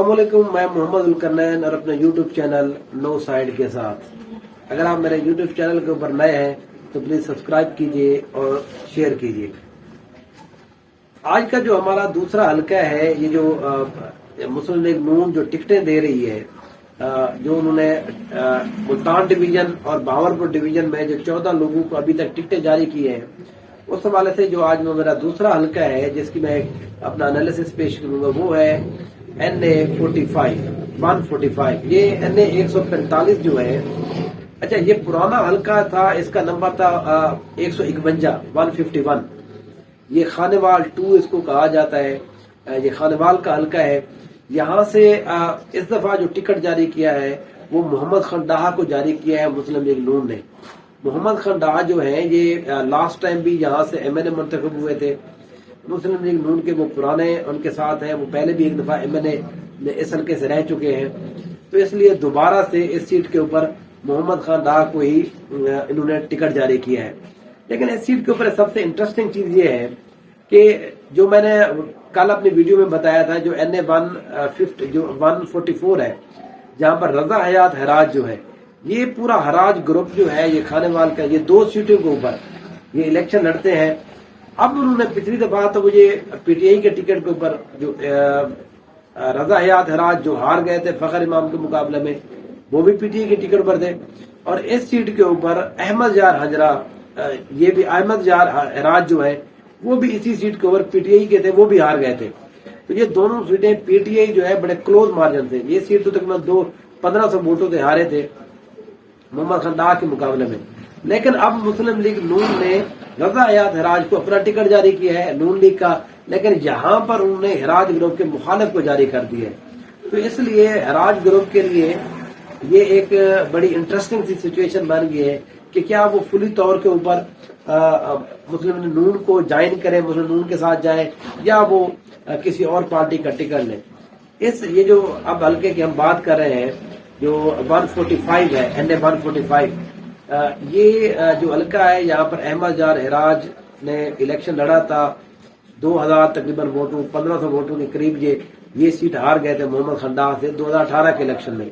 अस्सलामुअलैकुम, मैं मोहम्मद उलकरनैन और अपने यूट्यूब चैनल नो साइड के साथ। अगर आप मेरे यूट्यूब चैनल के ऊपर नए हैं तो प्लीज सब्सक्राइब कीजिए और शेयर कीजिए। आज का जो हमारा दूसरा हल्का है, ये जो मुस्लिम लीग नून जो टिकटें दे रही है, जो उन्होंने मुल्तान डिवीजन और भावलपुर डिवीजन में जो 14 लोगों को अभी तक टिकटें जारी की हैं, उस हवाले से जो आज में मेरा दूसरा हल्का है जिसकी मैं अपना एनालिसिस पेश करूंगा, वो है NA 145। ये NA 145 जो है, अच्छा ये पुराना हल्का था, इसका नंबर था 151। ये खानेवाल 2 इसको कहा जाता है, ये खानेवाल का हल्का है। यहाँ से इस दफा जो टिकट जारी किया है वो मोहम्मद खंडाहा को जारी किया है मुस्लिम लीग नून ने। मोहम्मद खंडाहा जो है ये लास्ट टाइम भी यहाँ से MNA मुंतखब हुए थे। मुस्लिम लीग नून के वो पुराने उनके साथ हैं, वो पहले भी एक दफा MNA इस हल्के से रह चुके हैं, तो इसलिए दोबारा से इस सीट के ऊपर मोहम्मद खंडाहा को ही इन्होंने टिकट जारी किया है। लेकिन इस सीट के ऊपर सबसे इंटरेस्टिंग चीज ये है कि जो मैंने कल अपनी वीडियो में बताया था, जो NA 144 है, जहां पर रजा हयात हराज जो है, ये पूरा हराज ग्रुप जो है, ये खानेवाल का, ये 2 सीटों के ऊपर ये इलेक्शन लड़ते हैं। अब उन्होंने पिछली दफा तो मुझे PTI के टिकट के ऊपर जो रजा हयात हराज जो हार गए थे फखर इमाम के मुकाबले में, वो भी PTI के टिकट पर थे। और इस सीट के ऊपर अहमद जार हजरा, ये भी अहमद जार हराज जो है वो भी इसी सीट के ऊपर PTI के थे, वो भी हार गए थे। तो ये दोनों सीटें PTI जो है बड़े क्लोज मार्जिन से, ये सीट तो तकरीबन 1500 वोटों से हारे थे मोहम्मद खंडाहा के मुकाबले में। लेकिन अब मुस्लिम लीग नून ने रजा हयात हराज को अपना टिकट जारी किया है नून लीग का, लेकिन यहाँ पर उन्होंने हराज ग्रुप के मुखालिफ को जारी कर दिया है। तो इसलिए हराज ग्रुप के लिए ये एक बड़ी इंटरेस्टिंग सी सिचुएशन बन गई है कि क्या वो फुली तौर के ऊपर मुस्लिम नून को ज्वाइन करें, मुस्लिम नून के साथ जाए, या वो किसी और पार्टी का टिकट लें। ये जो अब हल्के की हम बात कर रहे हैं, जो 145 है, NA 145, ये जो हल्का है, यहाँ पर अहमद जार हराज ने इलेक्शन लड़ा था 2000 तकरीबन वोटों, 1500 वोटों के करीब ये सीट हार गए थे मोहम्मद खंडाहा से 2018 के इलेक्शन में।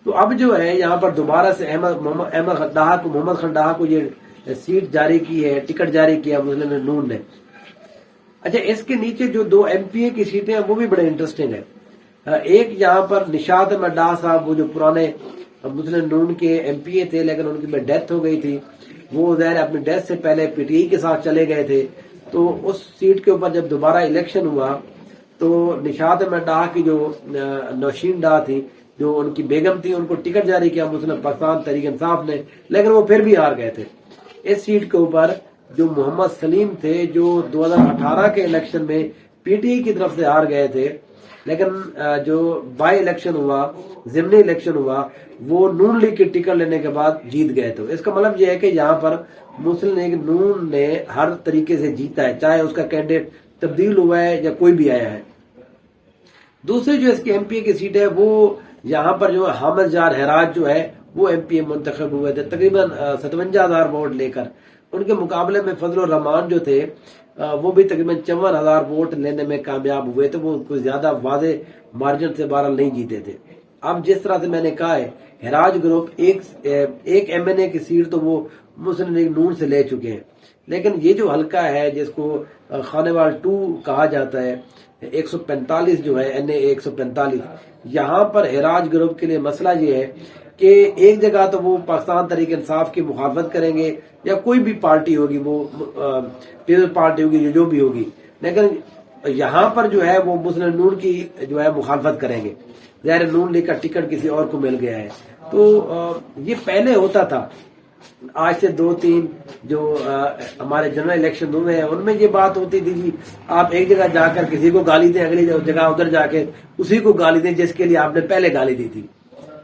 तो अब जो है यहाँ पर दोबारा से मोहम्मद खंडाहा को ये सीट जारी की है, टिकट जारी किया मुस्लिम नून ने। अच्छा, इसके नीचे जो 2 MPA की सीटें हैं वो भी बड़े इंटरेस्टिंग है। एक यहाँ पर निशात अहमद डार साहब, वो जो पुराने मुस्लिम नून के MPA थे, लेकिन उनकी में डेथ हो गई थी, वो ज़ाहिर अपनी डेथ से पहले PTI के साथ चले गए थे। तो उस सीट के ऊपर जब दोबारा इलेक्शन हुआ तो निशात अहमद डार की जो नौशीन डार थी, जो उनकी बेगम थी, उनको टिकट जारी किया मुस्लिम पाकिस्तान तहरीक इंसाफ ने, लेकिन वो फिर भी हार गए थे। इस सीट के ऊपर जो मोहम्मद सलीम थे, जो 2018 के इलेक्शन में PTI की तरफ से हार गए थे, लेकिन जो बाई इलेक्शन हुआ, जिमनी इलेक्शन हुआ, वो नून लीग की टिकट लेने के बाद जीत गए। तो इसका मतलब यह है कि यहाँ पर मुस्लिम लीग नून ने हर तरीके से जीता है, चाहे उसका कैंडिडेट तब्दील हुआ है या कोई भी आया है। दूसरी जो इसकी MPA की सीट है, वो यहाँ पर जो हामिद जार हराज जो है वो MPA मुंतखब हुए थे तकरीबन 57,000 वोट लेकर। उनके मुकाबले में फजल रहमान जो थे वो भी तकरीबन 54,000 वोट लेने में कामयाब हुए थे। वो कोई ज्यादा वाजे मार्जिन से बहरहाल नहीं जीते थे। अब जिस तरह से मैंने कहा है, हराज ग्रुप एक MNA की सीट तो वो मुस्लिम लीग नून से ले चुके हैं, लेकिन ये जो हल्का है जिसको खानेवाल 2 कहा जाता है, 145 जो है NA 145, यहाँ पर हराज ग्रुप के लिए मसला ये है कि एक जगह तो वो पाकिस्तान तहरीक इंसाफ की मुखालफत करेंगे, या कोई भी पार्टी होगी, वो पीपल पार्टी होगी, जो भी होगी, लेकिन यहाँ पर जो है वो मुस्लिम नून की जो है मुखालफत करेंगे। ज़ाहिर नून लीग का टिकट किसी और को मिल गया है। तो ये पहले होता था, आज से 2-3 जो हमारे जनरल इलेक्शन हुए हैं उनमें ये बात होती थी कि आप एक जगह जाकर किसी को गाली दें, अगली जगह उधर जाके उसी को गाली दें जिसके लिए आपने पहले गाली दी थी।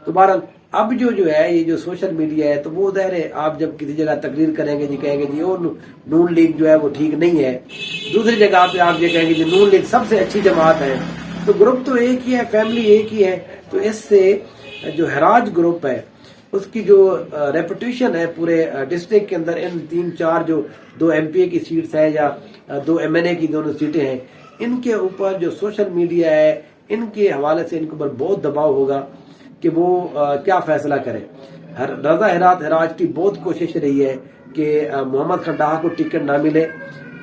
तो बहरहाल अब जो है ये जो सोशल मीडिया है, तो वो ज़ाहिर है आप जब किसी जगह तकरीर करेंगे जी, कहेंगे जी वो नून लीग जो है वो ठीक नहीं है, दूसरी जगह पे आप ये कहेंगे जी नून लीग सबसे अच्छी जमात है। तो ग्रुप तो एक ही है, फैमिली एक ही है। तो इससे जो हराज ग्रुप है उसकी जो रेपुटेशन है पूरे डिस्ट्रिक्ट के अंदर, इन 3-4 जो 2 MPA की सीट्स हैं या 2 MNA की दोनों सीटें हैं, इनके ऊपर जो सोशल मीडिया है, ان کے حوالے سے ان کے اوپر بہت دباؤ ہوگا کہ وہ کیا فیصلہ کریں. رضا ہرات ہراج کی بہت کوشش رہی ہے کہ محمد کھنڈاہا کو ٹکٹ نہ ملے،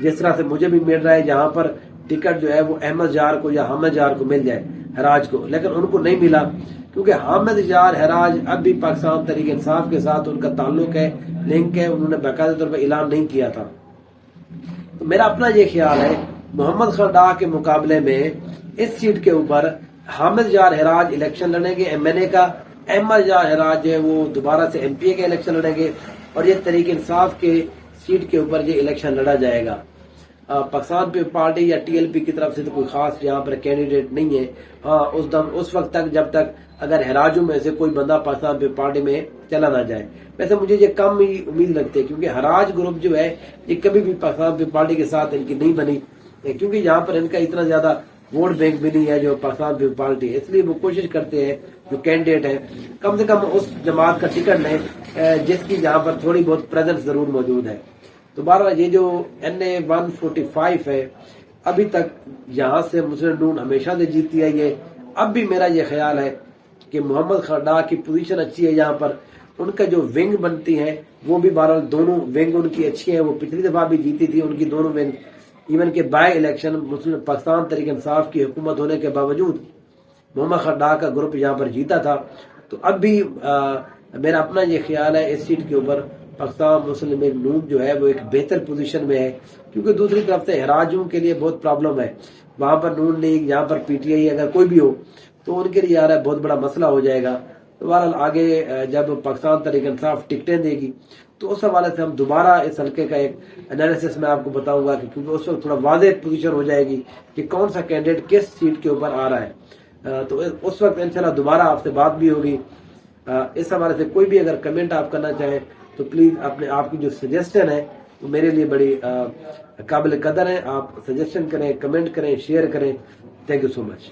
جس طرح سے مجھے بھی مل رہا ہے جہاں پر ٹکٹ جو ہے وہ احمد جار کو یا حامد جار کو مل جائے ہراج کو، لیکن ان کو نہیں ملا کیونکہ حامد جار ہراج اب بھی پاکستان تحریک انصاف کے ساتھ ان کا تعلق ہے، لنک ہے، انہوں نے باقاعدہ طور پر اعلان نہیں کیا تھا. تو میرا اپنا یہ خیال ہے محمد کھنڈاہا کے مقابلے میں اس سیٹ کے اوپر حامد جار ہراج الیکشن لڑیں گے ایم این اے کا، احمد جار ہراج جو ہے وہ دوبارہ سے ایم پی اے کا الیکشن لڑیں گے، اور یہ تحریک انصاف کے سیٹ کے اوپر یہ الیکشن لڑا جائے گا. پاکستان پیپلز پارٹی یا ٹی ایل پی کی طرف سے تو کوئی خاص یہاں پر کینڈیڈیٹ نہیں ہے. ہاں اس وقت تک جب تک اگر ہراجوں میں سے کوئی بندہ پاکستان پیپلز پارٹی میں چلا نہ جائے. ویسے مجھے یہ کم ہی امید لگتی ہے کیونکہ ہراج گروپ جو ہے یہ کبھی بھی پاکستان پیپلز پارٹی کے ساتھ ان کی نہیں بنی، کیونکہ یہاں پر ان کا اتنا زیادہ ووٹ بینک بھی نہیں ہے جو پاکستان پیپلز پارٹی ہے. اس لیے وہ کوشش کرتے ہیں جو کینڈیڈیٹ ہیں کم سے کم اس جماعت کا ٹکٹ لیں جس کی جہاں پر تھوڑی بہت پریزنس ضرور موجود ہے. تو بہرحال یہ جو NA 145 ہے ابھی تک یہاں سے مسلم نون ہمیشہ سے جیتی ہے. یہ اب بھی میرا یہ خیال ہے کہ محمد کھنڈاہا کی پوزیشن اچھی ہے، یہاں پر ان کا جو ونگ بنتی ہے وہ بھی بہرحال دونوں ونگ ان کی اچھی ہیں. وہ پچھلی دفعہ بھی جیتی تھی ان کی دونوں ونگ، ایون کہ بائی الیکشن مسلم پاکستان تحریک انصاف کی حکومت ہونے کے باوجود محمد کھنڈاہا کا گروپ یہاں پر جیتا تھا. تو اب بھی میرا اپنا یہ خیال ہے اس سیٹ کے اوپر پاکستان مسلم لیگ نون جو ہے وہ ایک بہتر پوزیشن میں ہے، کیونکہ دوسری طرف سے ہراجوں کے لیے بہت پرابلم ہے. وہاں پر نون لیگ، یہاں پر پی ٹی آئی اگر کوئی بھی ہو تو ان کے لیے یار بہت بڑا مسئلہ ہو جائے گا. تو بہرحال آگے جب پاکستان تحریک انصاف ٹکٹیں دے گی تو اس حوالے سے ہم دوبارہ اس حلقے کا ایک انالیسس میں آپ کو بتاؤں گا، کیونکہ اس وقت تھوڑا واضح پوزیشن ہو جائے گی کہ کون سا کینڈیڈیٹ کس سیٹ کے اوپر آ رہا ہے. تو اس وقت انشاءاللہ دوبارہ آپ سے بات بھی ہوگی. اس حوالے سے کوئی بھی اگر کمنٹ آپ کرنا چاہیں تو پلیز آپ کی جو سجیسٹن ہے وہ میرے لیے بڑی قابل قدر ہے. آپ سجیسٹن کریں، کمنٹ کریں، شیئر کریں. Thank you so much.